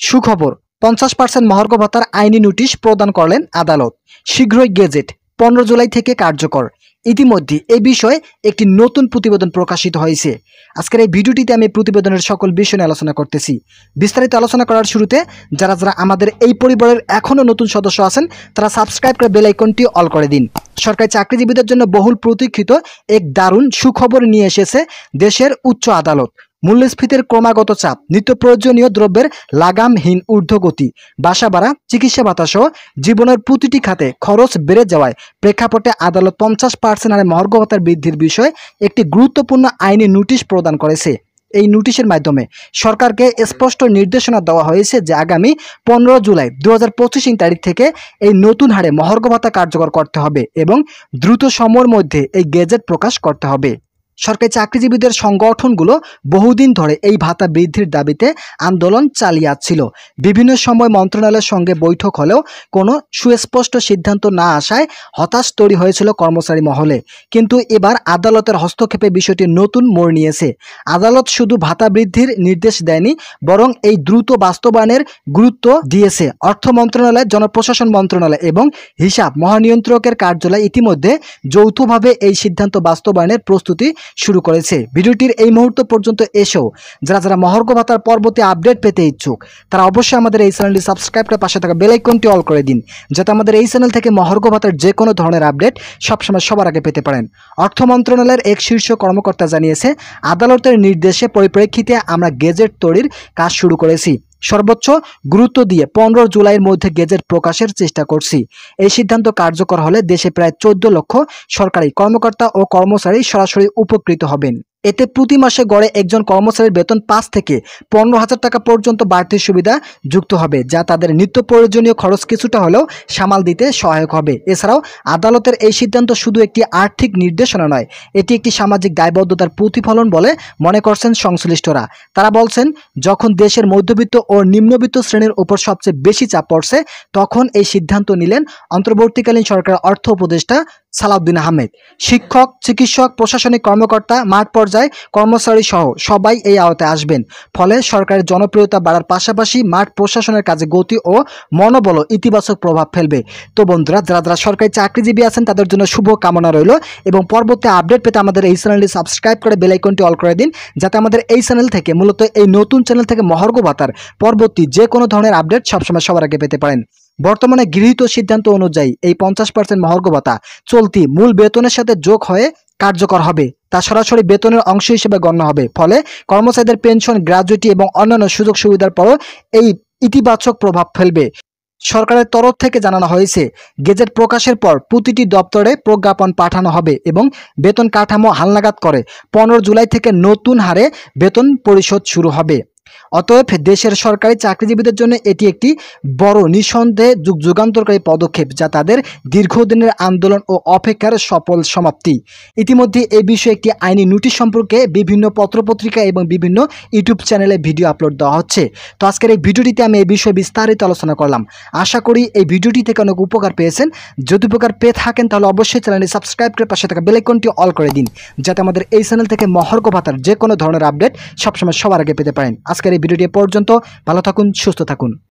সুখবর, 50% মহার্ঘ ভাতার আইনি নোটিশ প্রদান করলেন আদালত। শীঘ্রই গেজেট, 15 জুলাই থেকে কার্যকর। ইতিমধ্যে এ বিষয়ে একটি নতুন প্রতিবেদন প্রকাশিত হয়েছে। আজকের এই ভিডিওটিতে আমি প্রতিবেদনের সকল বিষয় নিয়ে আলোচনা করতেছি। বিস্তারিত আলোচনা করার শুরুতে যারা যারা আমাদের এই পরিবারের এখনও নতুন সদস্য আছেন তারা সাবস্ক্রাইব করে বেল আইকনটি অল করে দিন। সরকারি চাকরিজীবীদের জন্য বহুল প্রতীক্ষিত এক দারুণ সুখবর নিয়ে এসেছে দেশের উচ্চ আদালত। মূল্যস্ফীতির ক্রমাগত চাপ, নিত্য প্রয়োজনীয় দ্রব্যের লাগামহীন ঊর্ধ্বগতি, বাসা ভাড়া, চিকিৎসা ভাতা সহ জীবনের প্রতিটি খাতে খরচ বেড়ে যাওয়ায় প্রেক্ষাপটে আদালত 50% হারে মহার্ঘ ভাতার বৃদ্ধির বিষয়ে একটি গুরুত্বপূর্ণ আইনি নোটিশ প্রদান করেছে। এই নোটিশের মাধ্যমে সরকারকে স্পষ্ট নির্দেশনা দেওয়া হয়েছে যে আগামী 15 জুলাই 2025 তারিখ থেকে এই নতুন হারে মহার্ঘ ভাতা কার্যকর করতে হবে এবং দ্রুত সময়ের মধ্যে এই গেজেট প্রকাশ করতে হবে। সরকারি চাকরিজীবীদের সংগঠনগুলো বহুদিন ধরে এই ভাতা বৃদ্ধির দাবিতে আন্দোলন চালিয়ে আসছিল। বিভিন্ন সময় মন্ত্রণালয়ের সঙ্গে বৈঠক হলেও কোনো সুস্পষ্ট সিদ্ধান্ত না আসায় হতাশ তৈরি হয়েছিল কর্মচারী মহলে। কিন্তু এবার আদালতের হস্তক্ষেপে বিষয়টি নতুন মোড় নিয়েছে। আদালত শুধু ভাতা বৃদ্ধির নির্দেশ দেয়নি, বরং এই দ্রুত বাস্তবায়নের গুরুত্ব দিয়েছে। অর্থ মন্ত্রণালয়, জনপ্রশাসন মন্ত্রণালয় এবং হিসাব মহানিয়ন্ত্রকের কার্যালয় ইতিমধ্যে যৌথভাবে এই সিদ্ধান্ত বাস্তবায়নের প্রস্তুতি শুরু করেছে। ভিডিওটির এই মুহূর্ত পর্যন্ত এসেও যারা যারা মহার্ঘ ভাতার পরবর্তী আপডেট পেতে ইচ্ছুক তারা অবশ্যই আমাদের এই চ্যানেলটি সাবস্ক্রাইব করে পাশে থাকা বেল আইকনটি অল করে দিন, যাতে আমাদের এই চ্যানেল থেকে মহার্ঘ ভাতার যে কোনো ধরনের আপডেট সবসময় সবার আগে পেতে পারেন। অর্থ মন্ত্রণালয়ের এক শীর্ষ কর্মকর্তা জানিয়েছে, আদালতের নির্দেশে পরিপ্রেক্ষিতে আমরা গেজেট তৈরির কাজ শুরু করেছি। সর্বোচ্চ গুরুত্ব দিয়ে 15 জুলাইয়ের মধ্যে গেজেট প্রকাশের চেষ্টা করছি। এই সিদ্ধান্ত কার্যকর হলে দেশে প্রায় 14 লক্ষ সরকারি কর্মকর্তা ও কর্মচারী সরাসরি উপকৃত হবেন। এতে প্রতি মাসে গড়ে একজন কর্মচারীর বেতন 5 থেকে 15,000 টাকা পর্যন্ত বাড়তির সুবিধা যুক্ত হবে, যা তাদের নিত্য প্রয়োজনীয় খরচ কিছুটা হলেও সামাল দিতে সহায়ক হবে। এছাড়াও আদালতের এই সিদ্ধান্ত শুধু একটি আর্থিক নির্দেশনা নয়, এটি একটি সামাজিক দায়বদ্ধতার প্রতিফলন বলে মনে করছেন সংশ্লিষ্টরা। তারা বলছেন, যখন দেশের মধ্যবিত্ত ও নিম্নবিত্ত শ্রেণীর উপর সবচেয়ে বেশি চাপ পড়ছে, তখন এই সিদ্ধান্ত নিলেন অন্তর্বর্তীকালীন সরকারের অর্থ উপদেষ্টা সালাউদ্দিন আহমেদ। শিক্ষক, চিকিৎসক, প্রশাসনিক কর্মকর্তা, মাঠ পর্যায়ে কর্মচারী সহ সবাই এই আওতায় আসবেন। ফলে সরকারের জনপ্রিয়তা বাড়ার পাশাপাশি মাঠ প্রশাসনের কাজে গতি ও মনোবল ইতিবাচক প্রভাব ফেলবে। তো বন্ধুরা, যারা যারা সরকারি চাকরিজীবী আছেন তাদের জন্য শুভ কামনা রইল এবং পরবর্তী আপডেট পেতে আমাদের এই চ্যানেলটি সাবস্ক্রাইব করে বেল আইকনটি অল করে দিন, যাতে আমাদের এই চ্যানেল থেকে, মূলত এই নতুন চ্যানেল থেকে মহার্ঘ ভাতার পরবর্তী যে কোনো ধরনের আপডেট সবসময় সবার আগে পেতে পারেন। বর্তমানে গৃহীত সিদ্ধান্ত অনুযায়ী এই 50% মহার্ঘ ভাতা চলতি মূল বেতনের সাথে যোগ হয়ে কার্যকর হবে। তা সরাসরি বেতনের অংশ হিসেবে গণ্য হবে। ফলে কর্মচারীদের পেনশন, গ্র্যাজুইটি এবং অন্যান্য সুযোগ সুবিধার পরও এই ইতিবাচক প্রভাব ফেলবে। সরকারের তরফ থেকে জানানো হয়েছে, গেজেট প্রকাশের পর প্রতিটি দপ্তরে প্রজ্ঞাপন পাঠানো হবে এবং বেতন কাঠামো হালনাগাদ করে 15 জুলাই থেকে নতুন হারে বেতন পরিশোধ শুরু হবে। অতএব দেশের সরকারি চাকরিজীবীদের জন্য এটি একটি বড়, নিঃসন্দেহে যুগান্তরকারী পদক্ষেপ, যা তাদের দীর্ঘদিনের আন্দোলন ও অপেক্ষার সফল সমাপ্তি। ইতিমধ্যে এই বিষয়ে একটি আইনি নোটিশ সম্পর্কে বিভিন্ন পত্রপত্রিকা এবং বিভিন্ন ইউটিউব চ্যানেলে ভিডিও আপলোড দেওয়া হচ্ছে। তো আজকের এই ভিডিওটিতে আমি এই বিষয়ে বিস্তারিত আলোচনা করলাম। আশা করি এই ভিডিওটি থেকে অনেক উপকার পেয়েছেন। যদি উপকার পেয়ে থাকেন তাহলে অবশ্যই চ্যানেলটি সাবস্ক্রাইব করে পাশে থাকা বেল আইকনটি অল করে দিন, যাতে আমাদের এই চ্যানেল থেকে মহার্ঘ ভাতার যে কোনো ধরনের আপডেট সবসময় সবার আগে পেতে পারেন। আজকের এই ভিডিওটি পর্যন্ত ভালো থাকুন, সুস্থ থাকুন।